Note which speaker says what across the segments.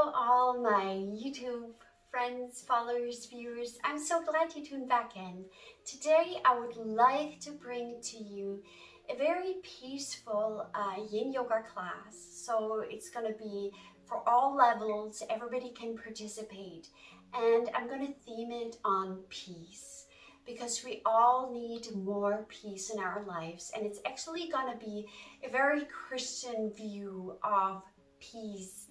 Speaker 1: Hello, all my YouTube friends, followers, viewers. I'm so glad you tuned back in. Today, I would like to bring to you a very peaceful yin yoga class. So, it's going to be for all levels, everybody can participate. And I'm going to theme it on peace because we all need more peace in our lives. And it's actually going to be a very Christian view of peace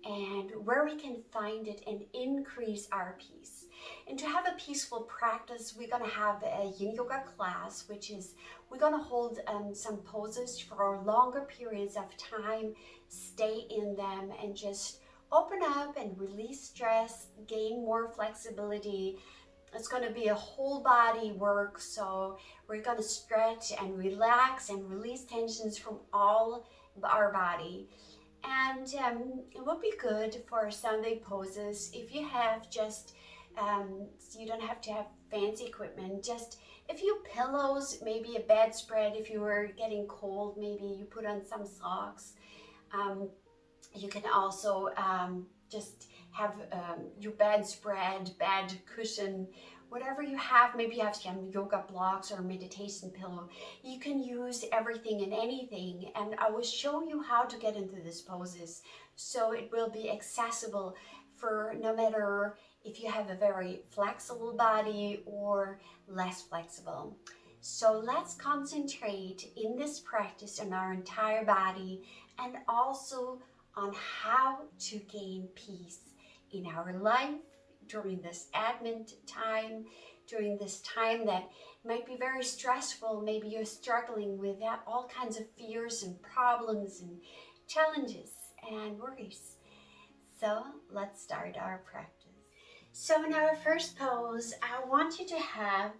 Speaker 1: and where we can find it and increase our peace. And to have a peaceful practice, we're going to have a yin yoga class, which is we're going to hold some poses for longer periods of time, stay in them, and just open up and release stress, gain more flexibility. It's going to be a whole body work, so we're going to stretch and relax and release tensions from all our body. And it would be good for Sunday poses if you have just, you don't have to have fancy equipment, just a few pillows, maybe a bedspread. If you were getting cold, maybe you put on some socks. Um, you can also just have your bedspread, bed cushion, whatever you have. Maybe you have some yoga blocks or meditation pillow. You can use everything and anything, and I will show you how to get into these poses so it will be accessible for no matter if you have a very flexible body or less flexible. So let's concentrate in this practice on our entire body and also on how to gain peace in our life during this Advent time, during this time that might be very stressful. Maybe you're struggling with all kinds of fears and problems and challenges and worries. So let's start our practice. So in our first pose, I want you to have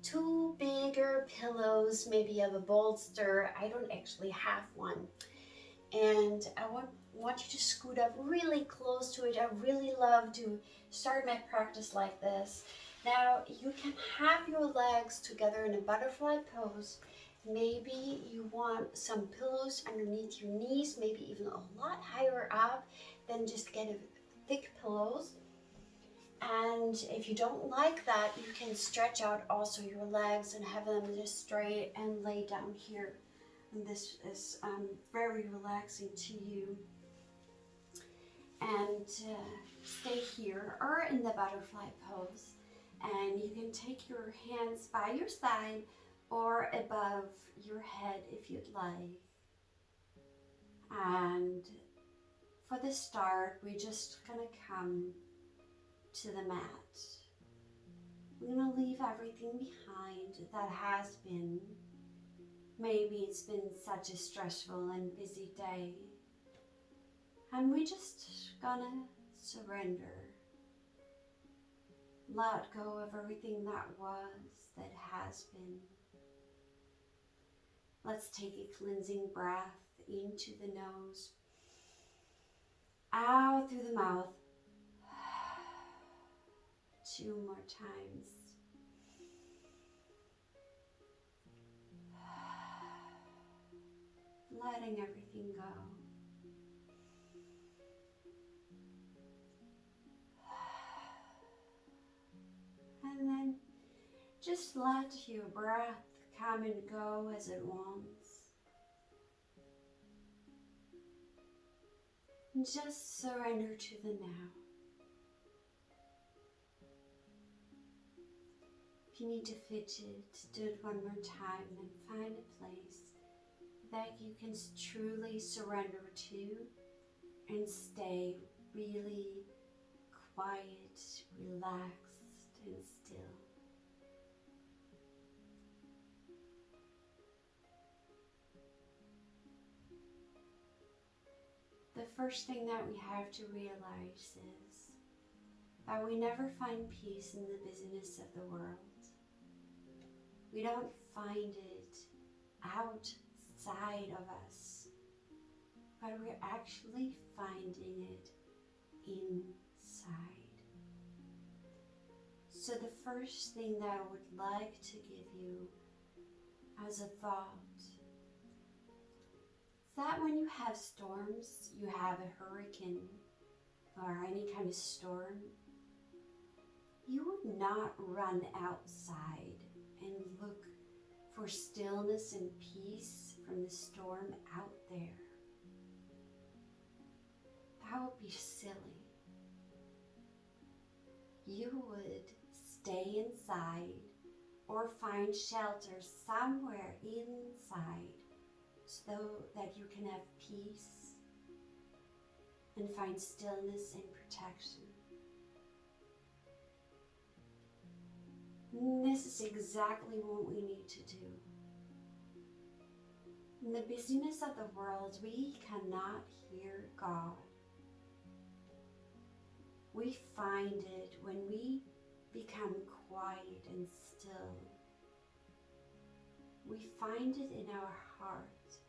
Speaker 1: two bigger pillows, maybe of a bolster. I don't actually have one. And I want you to scoot up really close to it. I really love to start my practice like this. Now you can have your legs together in a butterfly pose. Maybe you want some pillows underneath your knees, maybe even a lot higher up than just get a thick pillows. And if you don't like that, you can stretch out also your legs and have them just straight and lay down here. And this is very relaxing to you. And stay here or in the butterfly pose. And you can take your hands by your side or above your head if you'd like. And for the start, we're just gonna come to the mat. We're gonna leave everything behind that has been. Maybe it's been such a stressful and busy day. And we're just gonna surrender. Let go of everything that was, that has been. Let's take a cleansing breath into the nose, out through the mouth. 2 more times. Letting everything go. And then just let your breath come and go as it wants. And just surrender to the now. If you need to fidget, do it one more time and find a place that you can truly surrender to and stay really quiet, relaxed, and still. The first thing that we have to realize is that we never find peace in the busyness of the world. We don't find it outside of us, but we're actually finding it inside. So the first thing that I would like to give you as a thought is that when you have storms, you have a hurricane, or any kind of storm, you would not run outside and look for stillness and peace from the storm out there. That would be silly. You would stay inside or find shelter somewhere inside so that you can have peace and find stillness and protection. And this is exactly what we need to do. In the busyness of the world, we cannot hear God. We find it when we become quiet and still. We find it in our heart.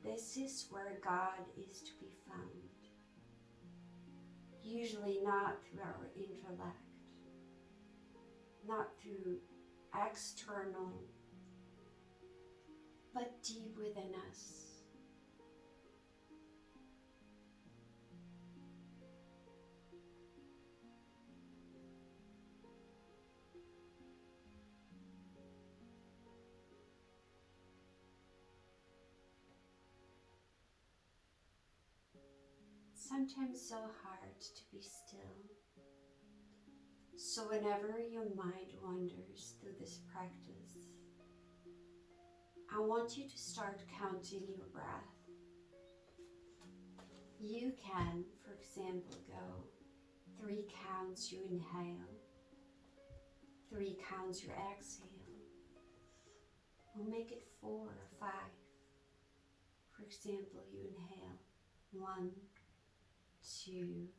Speaker 1: This is where God is to be found. Usually not through our intellect, not through external, but deep within us. Sometimes so hard to be still. So whenever your mind wanders through this practice, I want you to start counting your breath. You can, for example, go 3 counts you inhale, 3 counts you exhale, or make it 4 or 5. For example, you inhale 1, 2,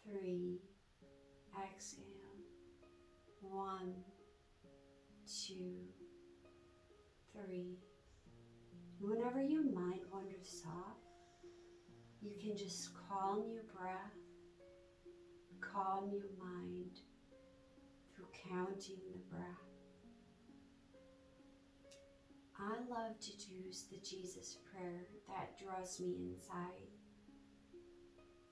Speaker 1: 3, exhale 1, 2, 3. Whenever your mind wanders off, you can just calm your breath, calm your mind through counting the breath. I love to use the Jesus prayer that draws me inside.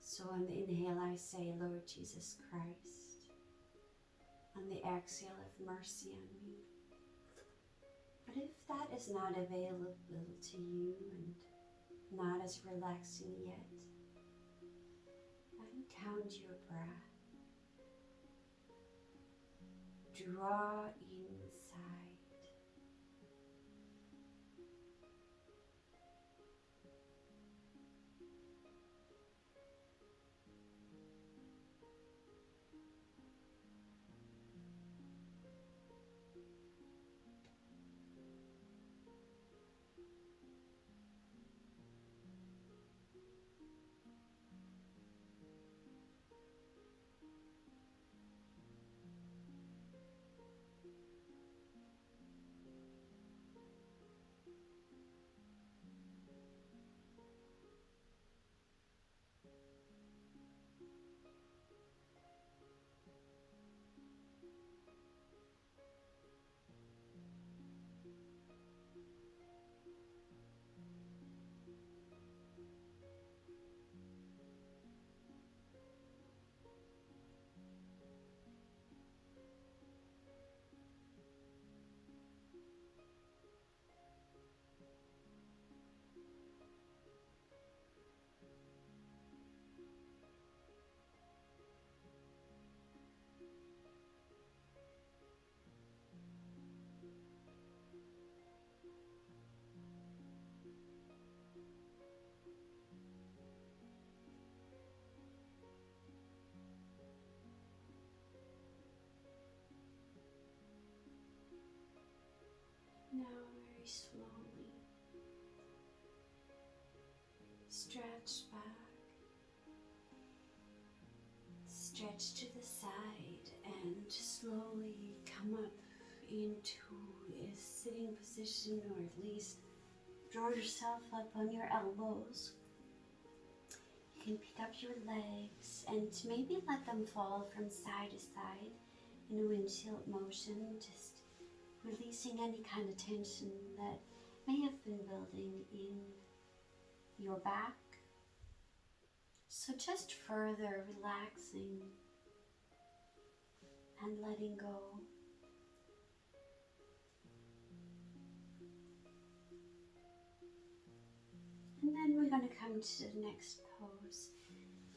Speaker 1: So on the inhale I say, Lord Jesus Christ. On the exhale, have mercy on me. But if that is not available to you and not as relaxing yet, then count your breath. Draw inside. Now very slowly stretch back, stretch to the side, and slowly come up into a sitting position, or at least draw yourself up on your elbows. You can pick up your legs and maybe let them fall from side to side in a windshield motion, just releasing any kind of tension that may have been building in your back. So So just further relaxing and letting go. And then we're going to come to the next pose,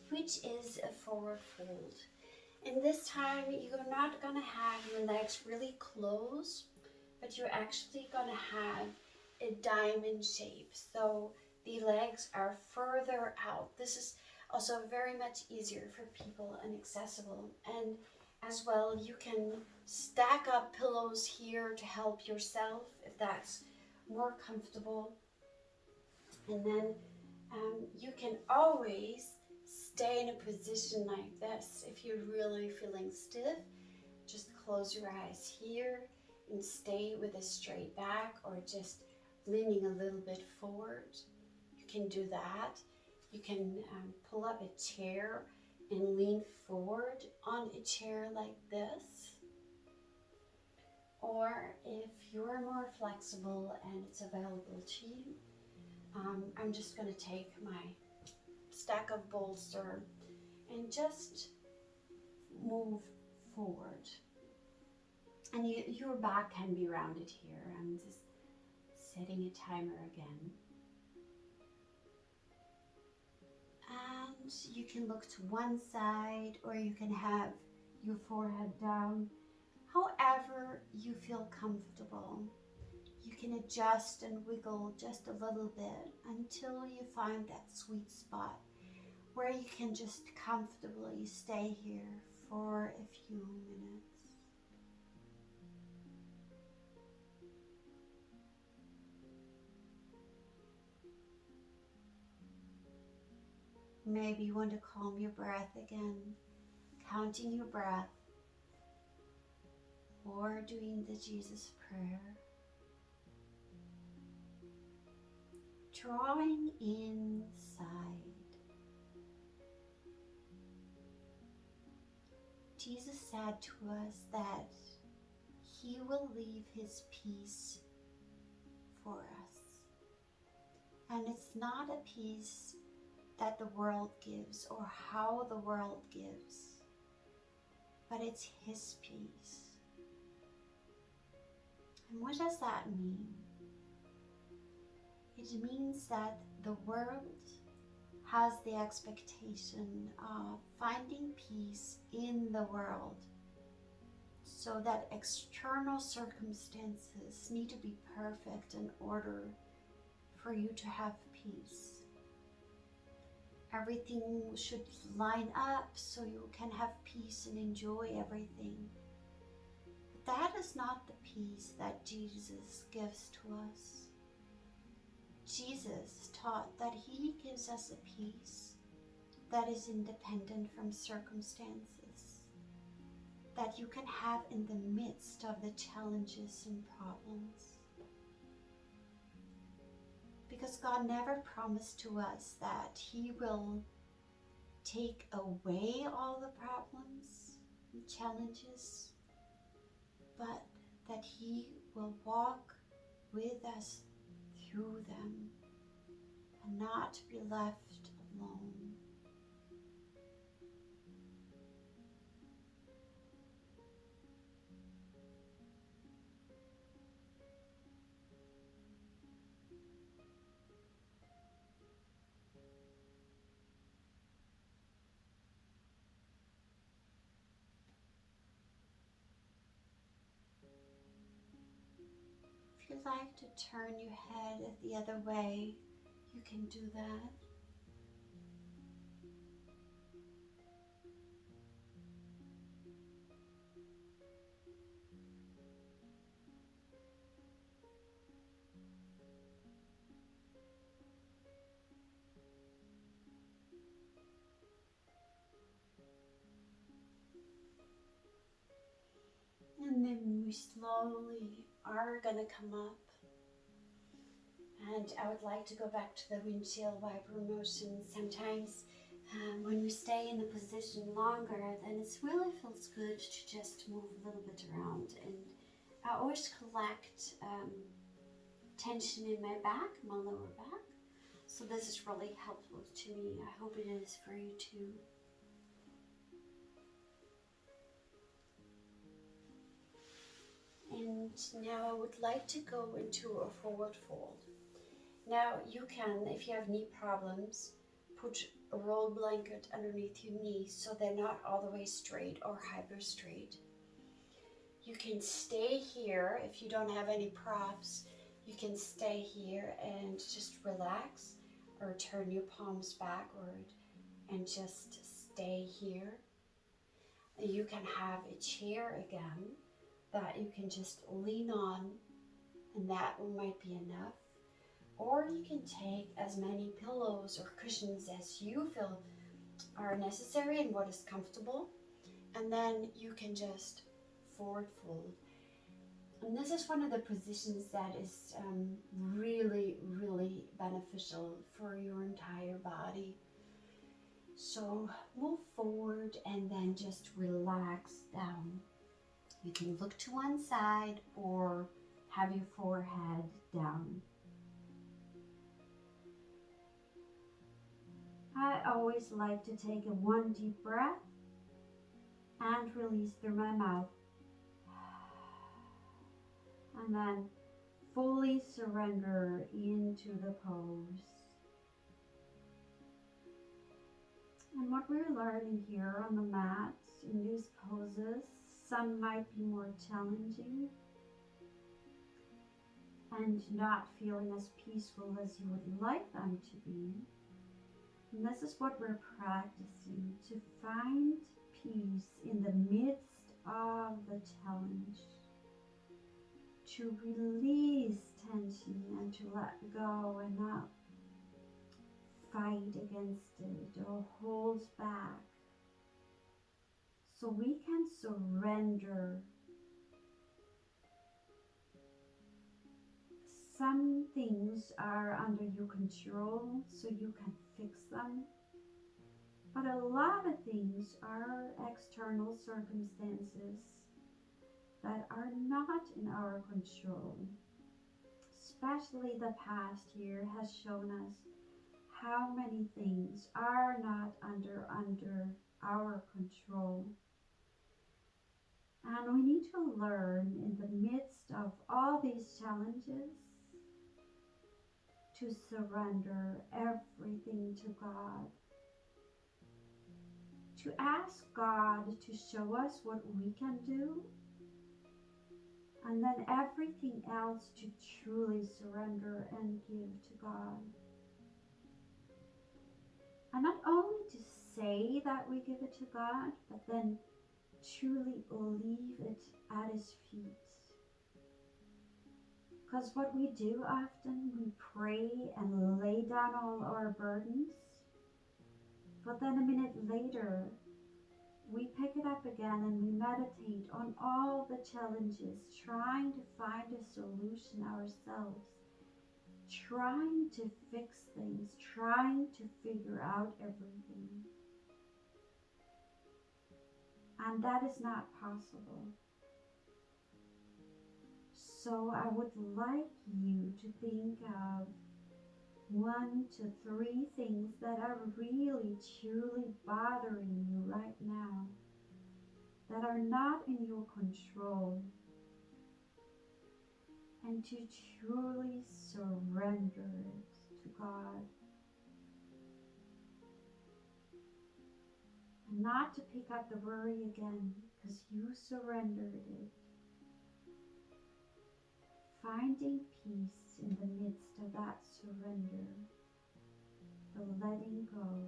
Speaker 1: which is a forward fold. And this time you're not going to have your legs really close, but you're actually going to have a diamond shape. So the legs are further out. This is also very much easier for people and accessible. And as well, you can stack up pillows here to help yourself if that's more comfortable. And then you can always stay in a position like this if you're really feeling stiff. Just close your eyes here and stay with a straight back, or just leaning a little bit forward. You can do that. You can pull up a chair and lean forward on a chair like this. Or if you're more flexible and it's available to you, I'm just going to take my stack of bolster and just move forward. And your back can be rounded here. I'm just setting a timer again. And you can look to one side, or you can have your forehead down. However you feel comfortable. You can adjust and wiggle just a little bit until you find that sweet spot where you can just comfortably stay here for a few minutes. Maybe you want to calm your breath again, counting your breath, or doing the Jesus prayer. Drawing inside. Jesus said to us that He will leave His peace for us. And it's not a peace that the world gives or how the world gives, but it's His peace. And what does that mean? It means that the world has the expectation of finding peace in the world, so that external circumstances need to be perfect in order for you to have peace. Everything should line up so you can have peace and enjoy everything. But that is not the peace that Jesus gives to us. Jesus taught that He gives us a peace that is independent from circumstances, that you can have in the midst of the challenges and problems. Because God never promised to us that He will take away all the problems and challenges, but that He will walk with us through them and not be left alone. If you'd like to turn your head the other way, you can do that. And then we slowly are going to come up. And I would like to go back to the windshield wiper motion. Sometimes when we stay in a position longer, then it really feels good to just move a little bit around. And I always collect tension in my back, my lower back. So this is really helpful to me. I hope it is for you too. And now I would like to go into a forward fold. Now you can, if you have knee problems, put a roll blanket underneath your knees so they're not all the way straight or hyper straight. You can stay here if you don't have any props. You can stay here and just relax, or turn your palms backward and just stay here. You can have a chair again that you can just lean on, and that might be enough. Or you can take as many pillows or cushions as you feel are necessary and what is comfortable, and then you can just forward fold. And this is one of the positions that is really, really beneficial for your entire body. So move forward and then just relax down. You can look to one side or have your forehead down. I always like to take one deep breath and release through my mouth. And then fully surrender into the pose. And what we're learning here on the mat in these poses, some might be more challenging and not feeling as peaceful as you would like them to be. And this is what we're practicing, to find peace in the midst of the challenge, to release tension and to let go and not fight against it or hold back. So we can surrender. Some things are under your control, so you can fix them. But a lot of things are external circumstances that are not in our control. Especially the past year has shown us how many things are not under our control. And we need to learn in the midst of all these challenges to surrender everything to God. To ask God to show us what we can do, and then everything else to truly surrender and give to God. And not only to say that we give it to God, but then truly leave it at His feet. Because what we do often, we pray and lay down all our burdens, but then a minute later, we pick it up again and we meditate on all the challenges, trying to find a solution ourselves, trying to fix things, trying to figure out everything. And that is not possible. So I would like you to think of 1 to 3 things that are really, truly bothering you right now, that are not in your control, and to truly surrender it to God. And not to pick up the worry again, because you surrendered it. Finding peace in the midst of that surrender, the letting go.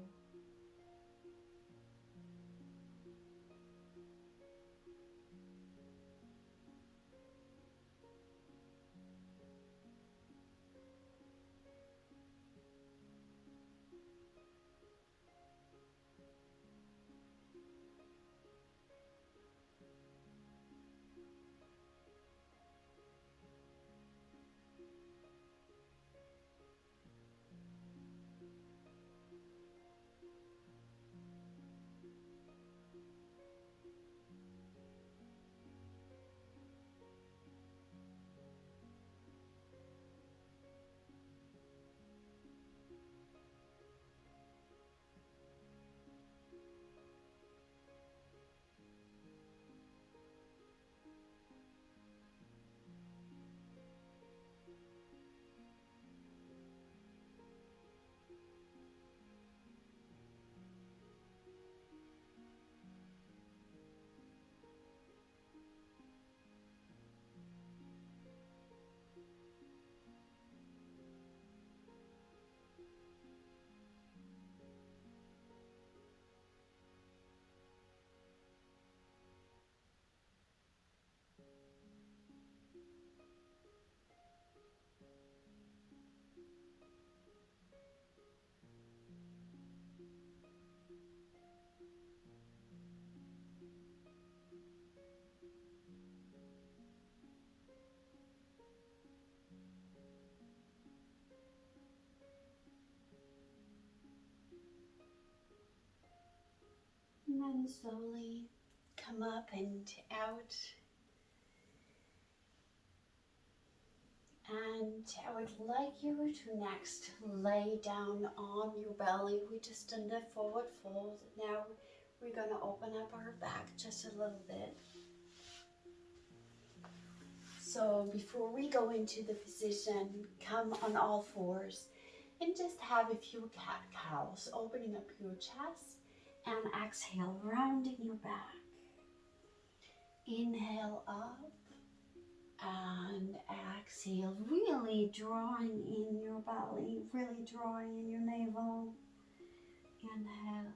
Speaker 1: And then slowly come up and out. And I would like you to next lay down on your belly. We just done the forward fold. Now we're going to open up our back just a little bit. So before we go into the position, come on all fours and just have a few cat-cows, opening up your chest and exhale, rounding your back. Inhale up and exhale, really drawing in your belly, really drawing in your navel. Inhale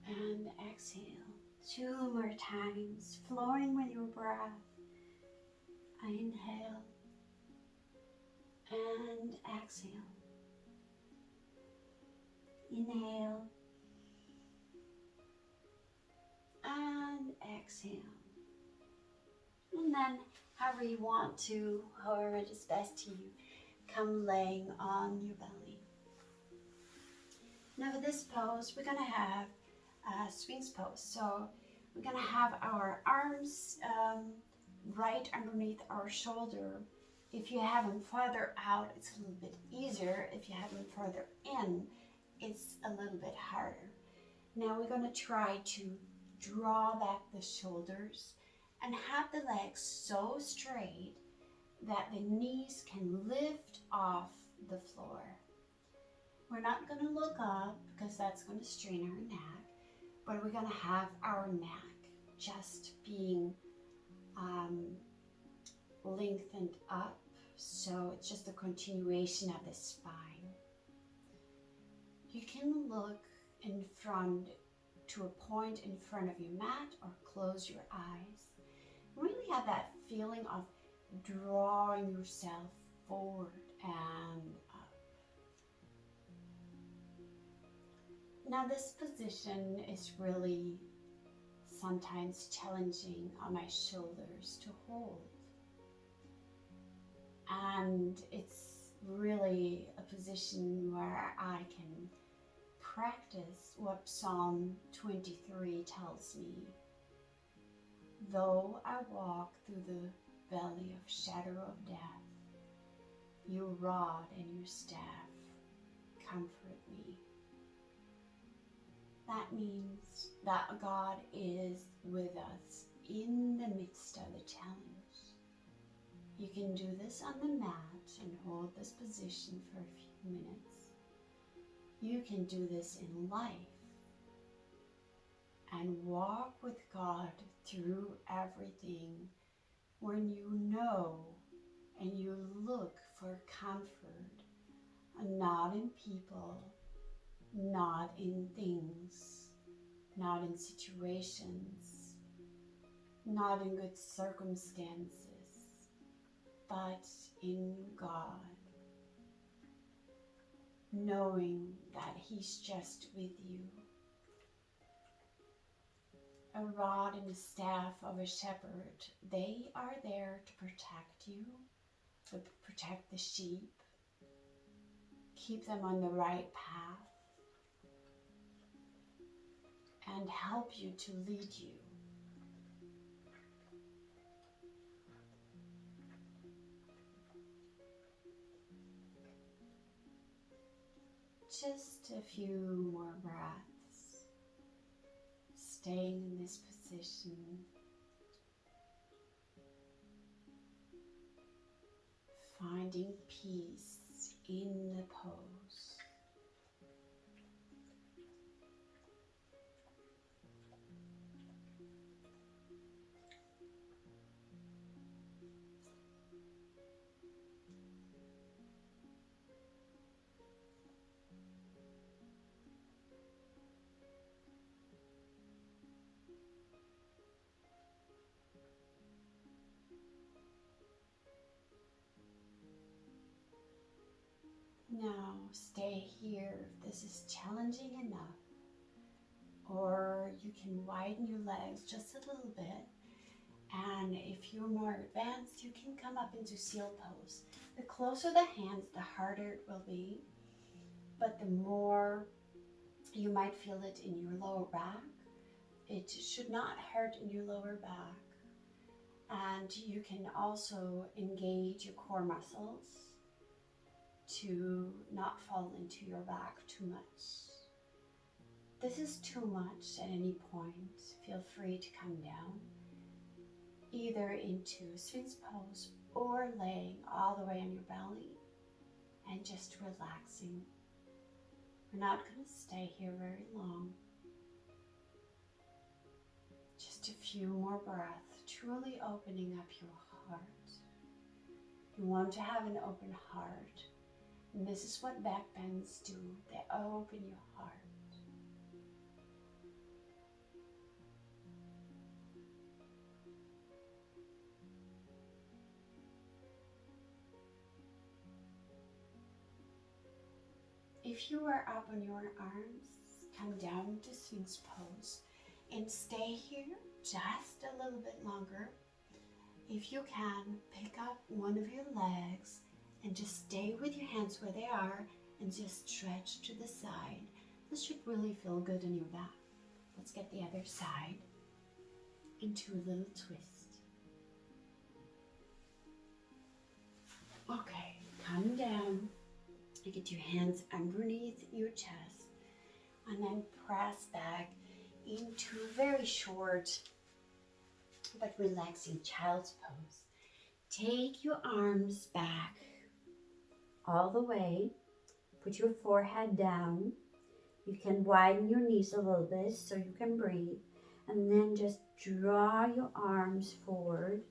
Speaker 1: and exhale. 2 more times, flowing with your breath. Inhale and exhale. Inhale and exhale. And then however you want to, however it is best to you, come laying on your belly. Now for this pose, we're going to have a Sphinx pose. So we're going to have our arms right underneath our shoulder. If you have them further out, it's a little bit easier. If you have them further in, it's a little bit harder. Now we're going to try to draw back the shoulders and have the legs so straight that the knees can lift off the floor. We're not going to look up because that's going to strain our neck, but we're going to have our neck just being lengthened up, so it's just a continuation of the spine. You can look in front to a point in front of your mat or close your eyes. Really have that feeling of drawing yourself forward and up. Now this position is really sometimes challenging on my shoulders to hold. And it's really a position where I can practice what Psalm 23 tells me. Though I walk through the valley of shadow of death, your rod and your staff comfort me. That means that God is with us in the midst of the challenge. You can do this on the mat and hold this position for a few minutes. You can do this in life and walk with God through everything when you know and you look for comfort, not in people, not in things, not in situations, not in good circumstances, but in God, knowing that He's just with you. A rod and a staff of a shepherd, they are there to protect you, to protect the sheep, keep them on the right path, and help you to lead you. Just a few more breaths, staying in this position, finding peace in the pose. Now stay here if this is challenging enough, or or you can widen your legs just a little bit. And if you're more advanced, you can come up into seal pose. The closer the hands, the harder it will be, but the more you might feel it in your lower back. It should not hurt in your lower back. And you can also engage your core muscles to not fall into your back too much. This is too much at any point. Feel free to come down, either into Sphinx pose or laying all the way on your belly and just relaxing. We're not going to stay here very long. Just a few more breaths, truly opening up your heart. You want to have an open heart. And this is what back bends do. They open your heart. If you are up on your arms, come down to Sphinx pose and stay here just a little bit longer. If you can, pick up one of your legs and just stay with your hands where they are and just stretch to the side. This should really feel good in your back. Let's get the other side into a little twist. Okay, come down. You get your hands underneath your chest and then press back into a very short but relaxing child's pose. Take your arms back all the way. Put your forehead down. You can widen your knees a little bit so you can breathe. And then just draw your arms forward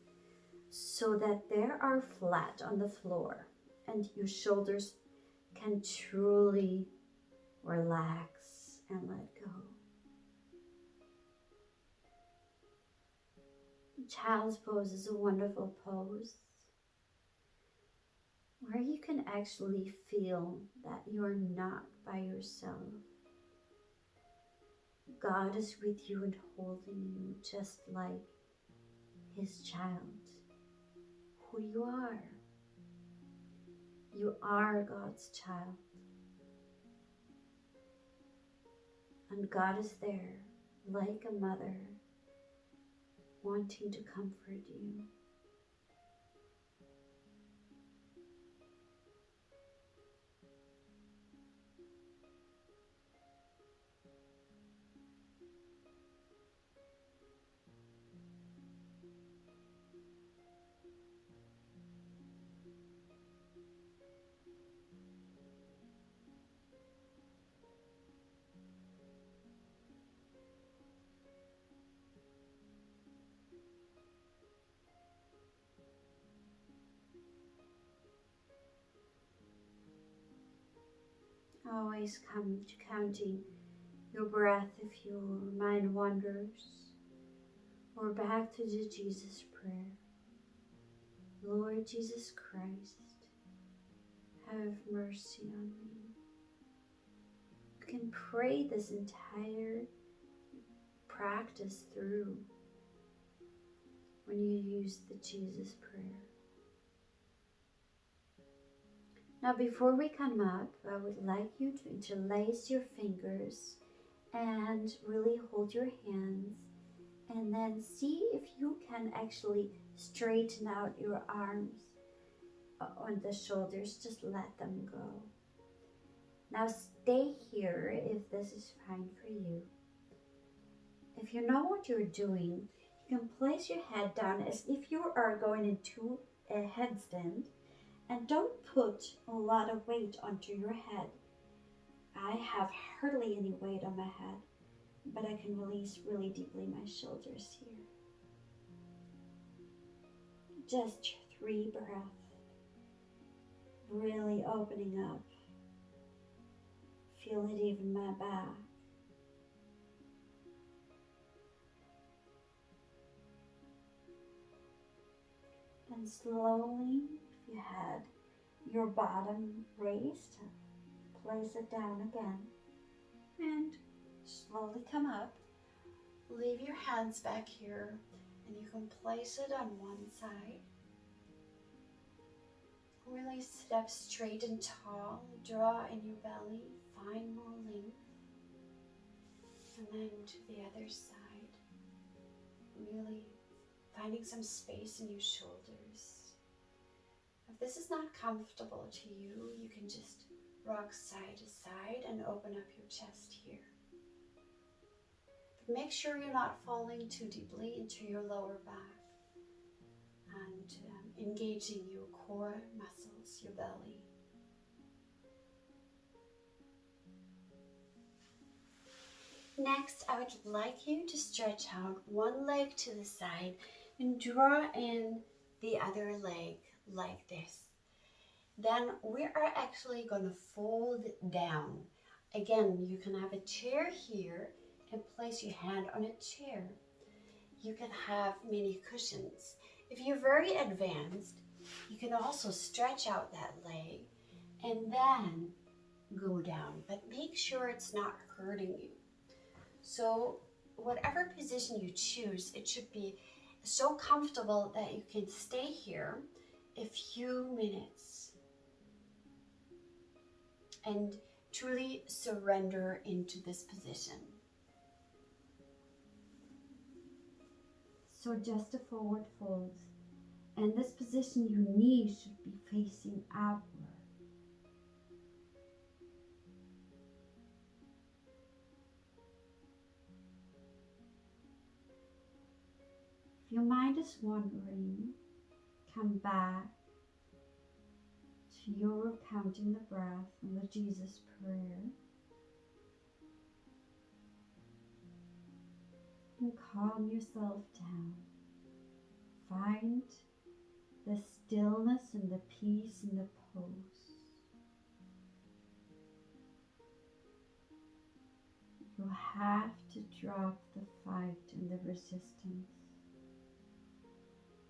Speaker 1: so that they are flat on the floor. And your shoulders can truly relax and let go. Child's pose is a wonderful pose where you can actually feel that you're not by yourself. God is with you and holding you just like His child, who you are. You are God's child. And God is there like a mother wanting to comfort you. Always come to counting your breath if your mind wanders, or back to the Jesus prayer. Lord Jesus Christ, have mercy on me. You can pray this entire practice through when you use the Jesus prayer. Now, before we come up, I would like you to interlace your fingers and really hold your hands, and then see if you can actually straighten out your arms on the shoulders. Just let them go. Now stay here if this is fine for you. If you know what you're doing, you can place your head down as if you are going into a headstand. And don't put a lot of weight onto your head. I have hardly any weight on my head, but I can release really deeply my shoulders here. Just 3 breaths, really opening up. Feel it even my back. And slowly, if you had your bottom raised, place it down again and slowly come up. Leave your hands back here and you can place it on one side. Really sit up straight and tall. Draw in your belly, find more length. And then to the other side, really finding some space in your shoulders. If this is not comfortable to you, you can just rock side to side and open up your chest here. But make sure you're not falling too deeply into your lower back and engaging your core muscles, your belly. Next, I would like you to stretch out one leg to the side and draw in the other leg like this. Then we are actually going to fold down. Again, you can have a chair here and place your hand on a chair. You can have many cushions. If you're very advanced, you can also stretch out that leg and then go down, but make sure it's not hurting you. So whatever position you choose, it should be so comfortable that you can stay here a few minutes and truly surrender into this position. So just a forward fold. And this position, your knees should be facing upward. If your mind is wandering, come back to your counting the breath and the Jesus prayer. And calm yourself down. Find the stillness and the peace in the pose. You have to drop the fight and the resistance.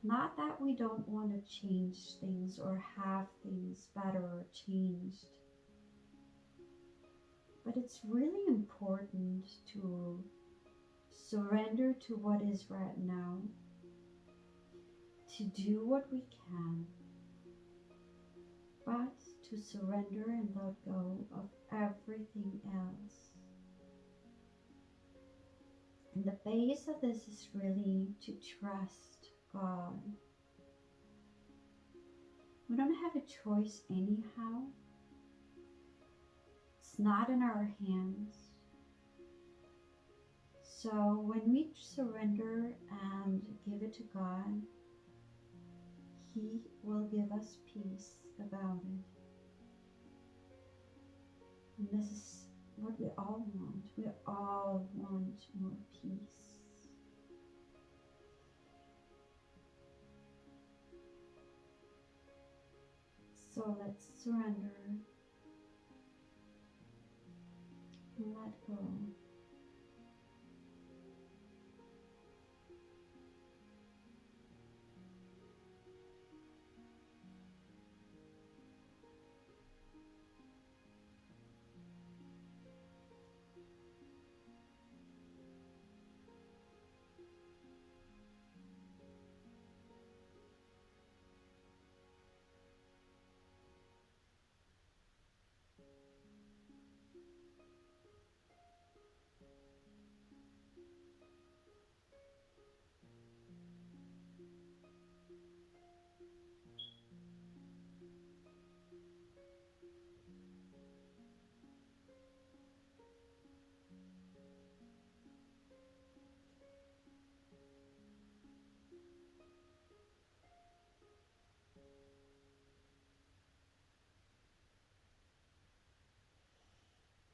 Speaker 1: Not that we don't want to change things or have things better or changed, but it's really important to surrender to what is right now, to do what we can, but to surrender and let go of everything else. And the base of this is really to trust God. We don't have a choice anyhow. It's not in our hands. So when we surrender and give it to God, He will give us peace about it. And this is what we all want. We all want more peace. So let's surrender and let go.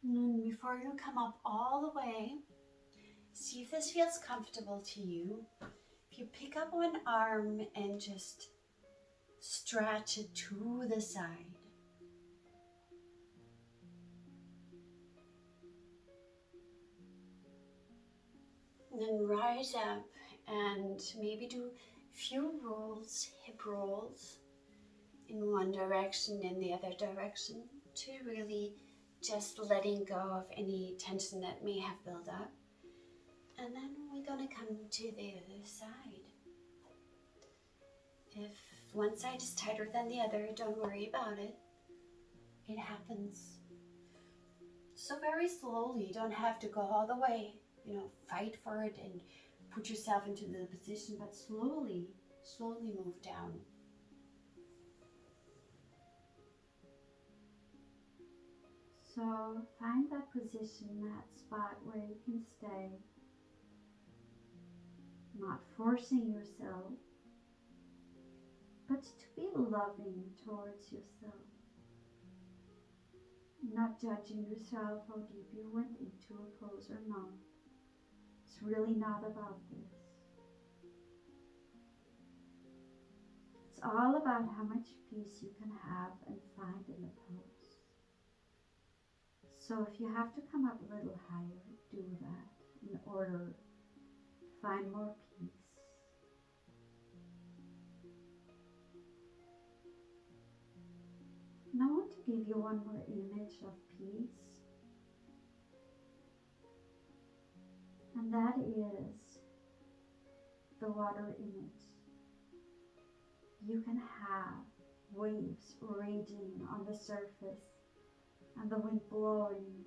Speaker 1: And before you come up all the way, see if this feels comfortable to you. If you pick up one arm and just stretch it to the side. And then rise up and maybe do a few rolls, hip rolls in one direction and the other direction to really just letting go of any tension that may have built up. And then we're gonna come to the other side. If one side is tighter than the other, don't worry about it. It happens. So very slowly, you don't have to go all the way, fight for it and put yourself into the position, but slowly move down. So find that position, that spot where you can stay, not forcing yourself, but to be loving towards yourself, not judging yourself how deep you went into a pose or not. It's really not about this. It's all about how much peace you can have and find in the pose. So if you have to come up a little higher, do that in order to find more peace. And I want to give you one more image of peace. And that is the water image. You can have waves raging on the surface and the wind blowing.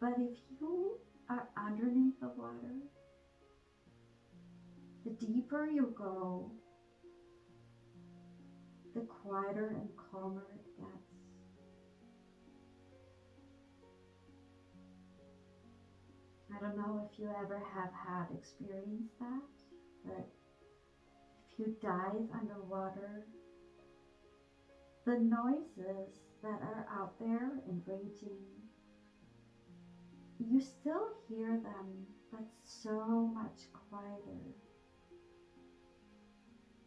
Speaker 1: But if you are underneath the water, the deeper you go, the quieter and calmer it gets. I don't know if you ever have had experienced that, but if you dive underwater, the noises that are out there and raging, you still hear them, but so much quieter.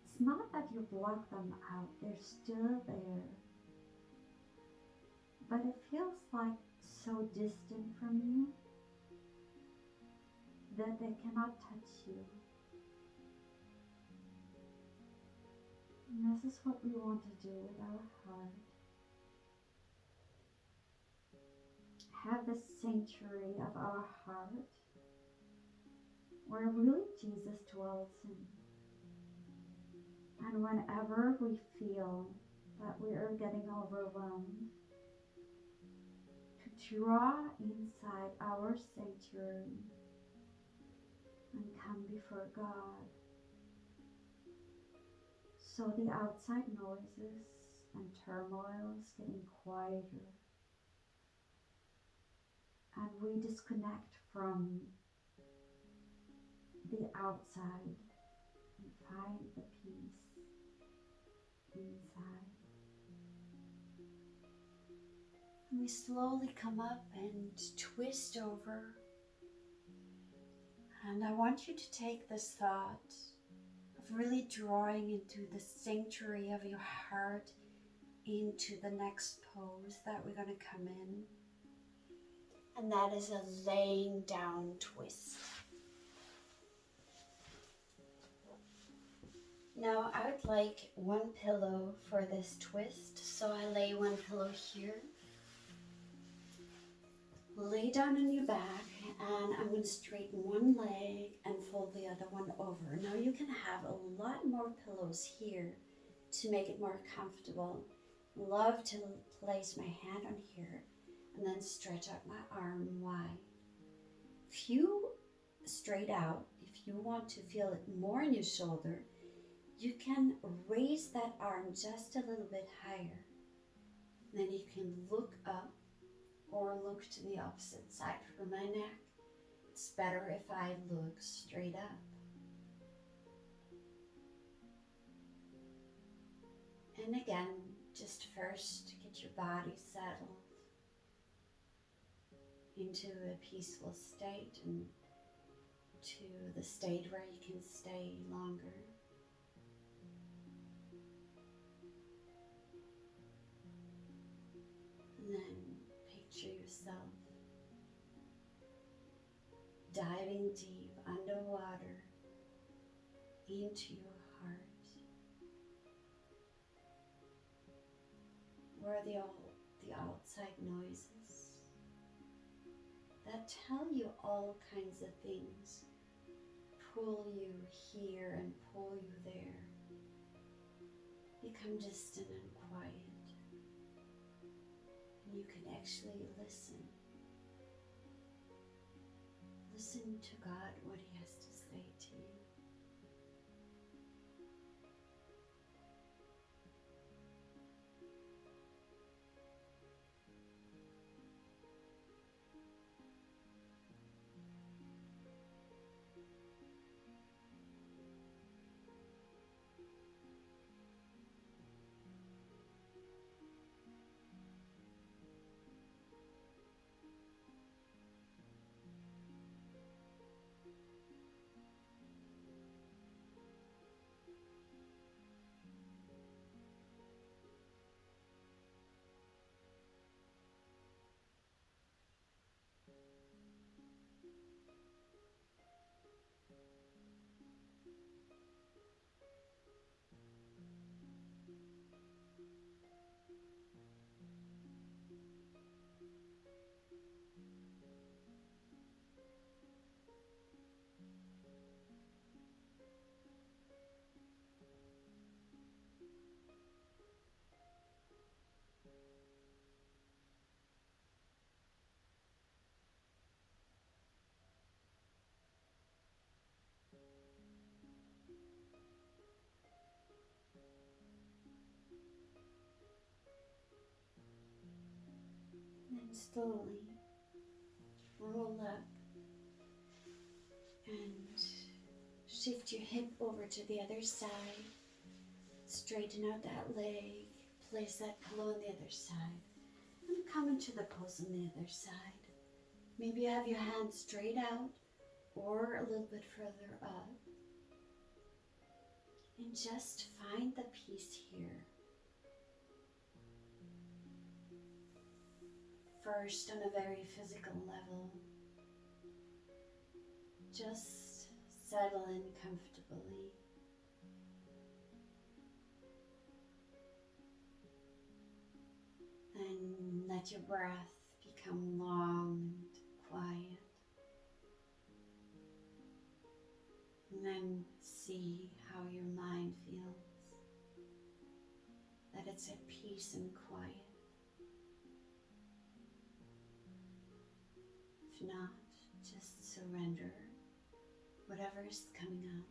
Speaker 1: It's not that you block them out, they're still there. But it feels like so distant from you that they cannot touch you. And this is what we want to do with our heart. Have this sanctuary of our heart where really Jesus dwells in. And whenever we feel that we are getting overwhelmed, to draw inside our sanctuary and come before God. So the outside noises and turmoil is getting quieter. And we disconnect from the outside and find the peace inside. And we slowly come up and twist over. And I want you to take this thought of really drawing into the sanctuary of your heart into the next pose that we're going to come in. And that is a laying down twist. Now I would like one pillow for this twist, so I lay one pillow here. Lay down on your back, and I'm going to straighten one leg and fold the other one over. Now you can have a lot more pillows here to make it more comfortable. Love to place my hand on here and then stretch out my arm wide. If you straight out, if you want to feel it more in your shoulder, you can raise that arm just a little bit higher. Then you can look up or look to the opposite side from my neck. It's better if I look straight up. And again, just first get your body settled into a peaceful state and to the state where you can stay longer. And then picture yourself diving deep underwater into your heart, where the outside noises, that that tell you all kinds of things, pull you here and pull you there. Become distant and quiet, and you can actually listen. Listen to God, what He has to say to you. And slowly roll up and shift your hip over to the other side. Straighten out that leg. Place that pillow on the other side. And come into the pose on the other side. Maybe you have your hands straight out or a little bit further up. And just find the peace here. First, on a very physical level, just settle in comfortably. And let your breath become long and quiet. And then see how your mind feels. That it's at peace and quiet. If not, just surrender whatever is coming up.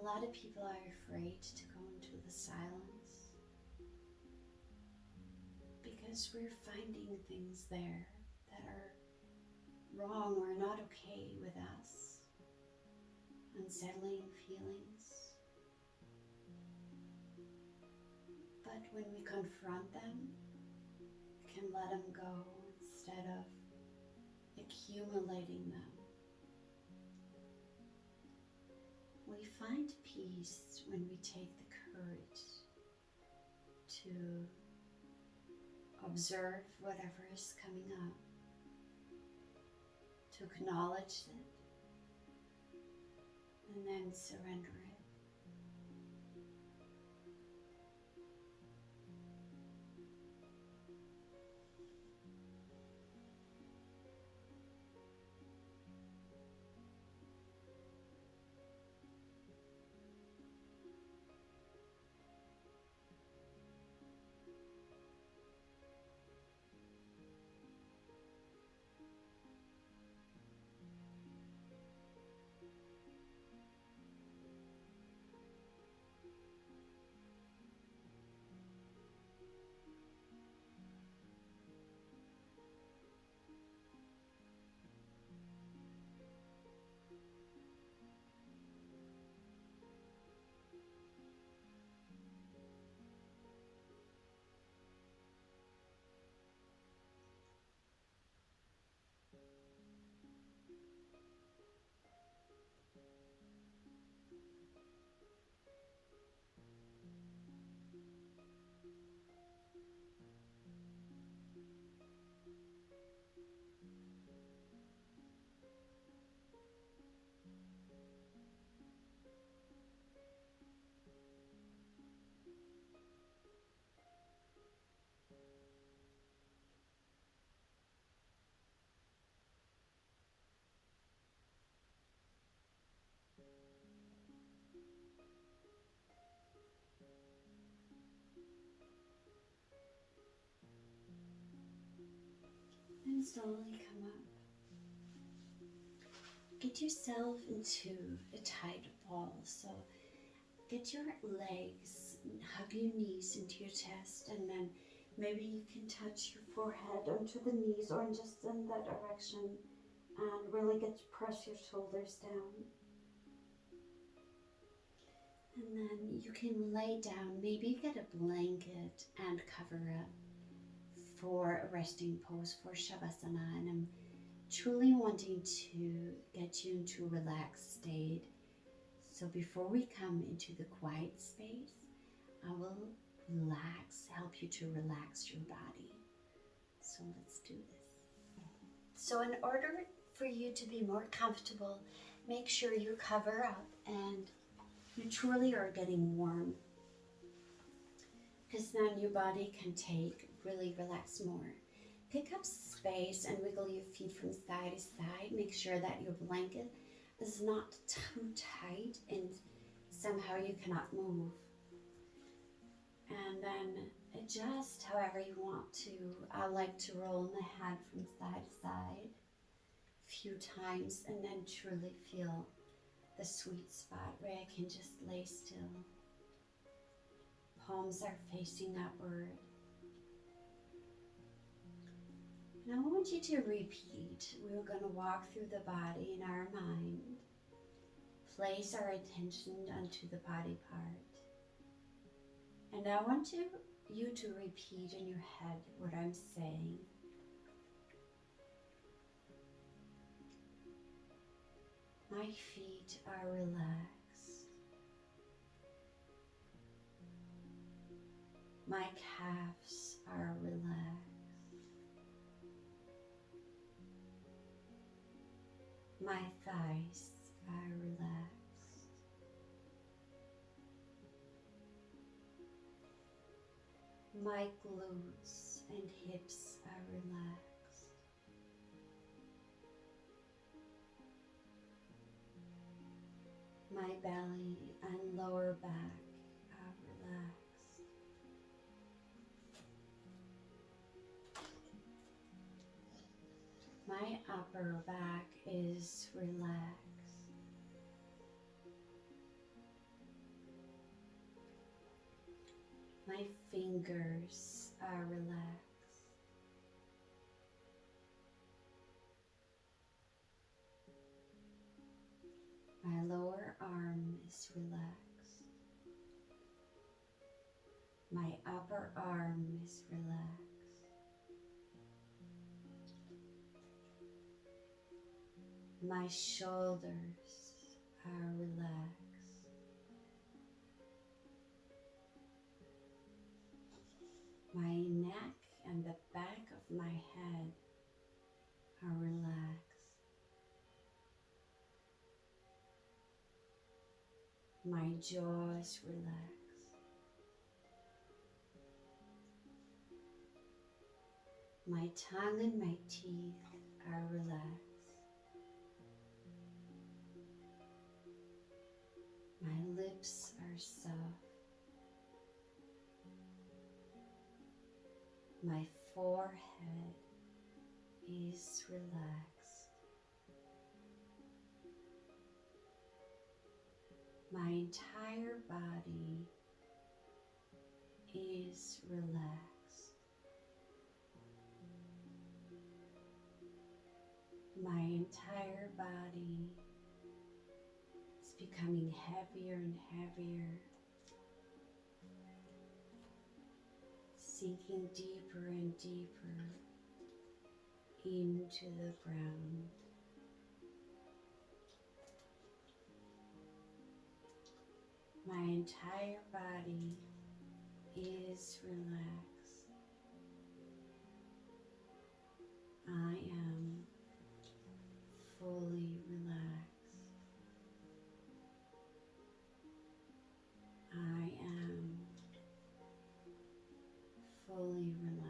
Speaker 1: A lot of people are afraid to go into the silence because we're finding things there that are wrong or not okay with us, unsettling feelings. But when we confront them, we can let them go instead of accumulating them. We find peace when we take the courage to observe whatever is coming up, to acknowledge it, and then surrender it. And slowly come up. Get yourself into a tight ball. So get your legs, hug your knees into your chest, and then maybe you can touch your forehead onto the knees or just in that direction, and really get to press your shoulders down. And then you can lay down, maybe get a blanket and cover up for a resting pose for Shavasana. And I'm truly wanting to get you into a relaxed state. So before we come into the quiet space, I will help you to relax your body. So let's do this. So in order for you to be more comfortable, make sure you cover up and you truly are getting warm, because then your body can really relax more. Pick up space and wiggle your feet from side to side. Make sure that your blanket is not too tight and somehow you cannot move. And then adjust however you want to. I like to roll my head from side to side a few times and then truly feel the sweet spot where I can just lay still. Palms are facing upward. And I want you to repeat. We're going to walk through the body in our mind. Place our attention onto the body part. And I want you to repeat in your head what I'm saying. My feet are relaxed. My calves are relaxed. My thighs are relaxed. My glutes and hips are relaxed. My belly and lower back are relaxed. My upper back is relaxed. My fingers are relaxed. My lower arm is relaxed. My upper arm is relaxed. My shoulders are relaxed. My neck and the back of my head are relaxed. My jaw is relaxed. My tongue and my teeth are relaxed. My lips are soft. My forehead is relaxed. My entire body is relaxed. My entire body is becoming heavier and heavier, sinking deeper and deeper into the ground. My entire body is relaxed. I am fully relaxed. I am fully relaxed.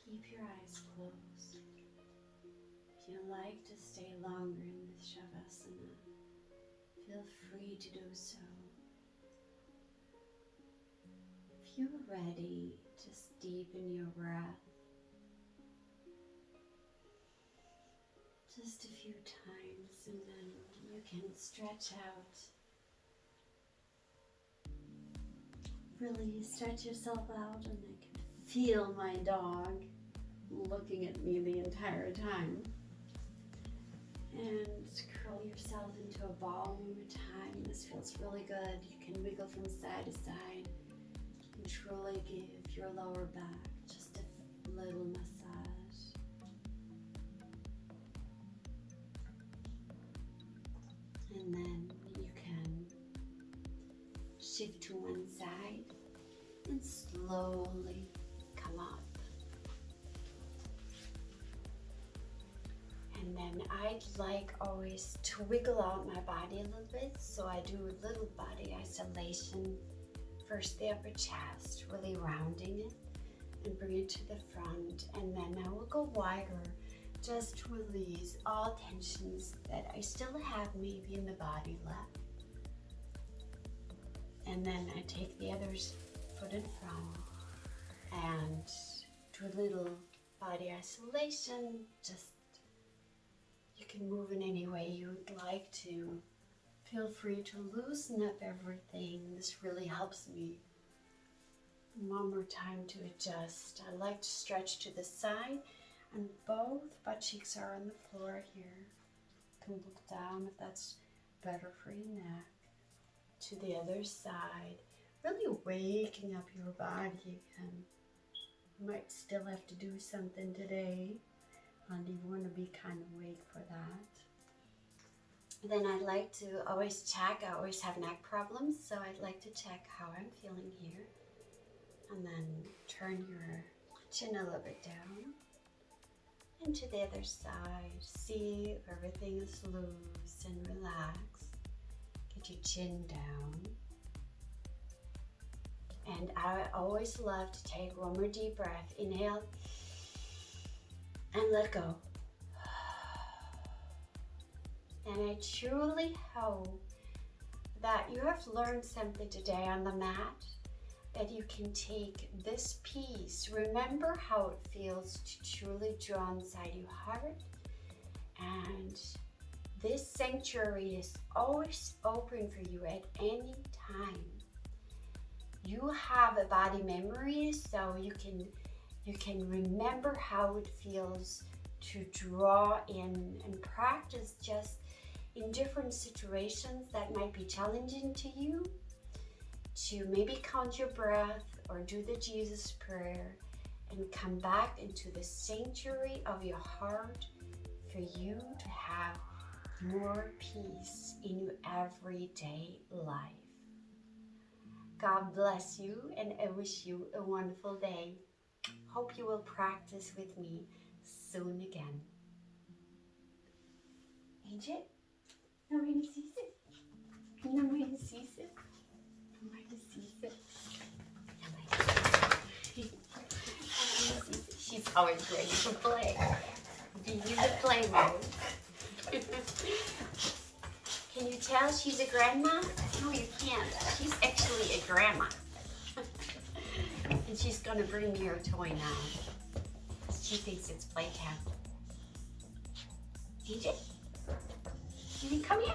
Speaker 1: Keep your eyes closed. If you like to stay longer in this Shavasana, feel free to do so. If you're ready, just deepen your breath. Just a few times, and then you can stretch out. Really stretch yourself out, and I can feel my dog looking at me the entire time. And curl yourself into a ball one more time. This feels really good. You can wiggle from side to side and truly give your lower back just a little massage. And then you can shift to one side and slowly come up. And then I'd like always to wiggle out my body a little bit, so I do a little body isolation. First the upper chest, really rounding it and bring it to the front, and then I will go wider just to release all tensions that I still have maybe in the body left. And then I take the other foot in front and do a little body isolation. Just you can move in any way you'd like to. Feel free to loosen up everything. This really helps me. One more time to adjust. I like to stretch to the side, and both butt cheeks are on the floor here. You can look down if that's better for your neck. To the other side. Really waking up your body again. You might still have to do something today, and you want to be kind of awake for that. Then I'd like to always check. I always have neck problems, so I'd like to check how I'm feeling here. And then turn your chin a little bit down. And to the other side. See if everything is loose and relaxed. Get your chin down. And I always love to take one more deep breath. Inhale and let go. And I truly hope that you have learned something today on the mat, that you can take this piece. Remember how it feels to truly draw inside your heart. And this sanctuary is always open for you at any time. You have a body memory, so you can remember how it feels to draw in and practice just in different situations that might be challenging to you, to maybe count your breath or do the Jesus prayer and come back into the sanctuary of your heart for you to have more peace in your everyday life. God bless you, and I wish you a wonderful day. Hope you will practice with me soon again. AJ? Nobody sees it. Nobody sees it. Nobody sees it. Nobody sees it. She's always ready to play. Be in the play mode. Can you tell she's a grandma? No, you can't. She's actually a grandma. And she's gonna bring me her toy now. She thinks it's playtime. DJ? Come here.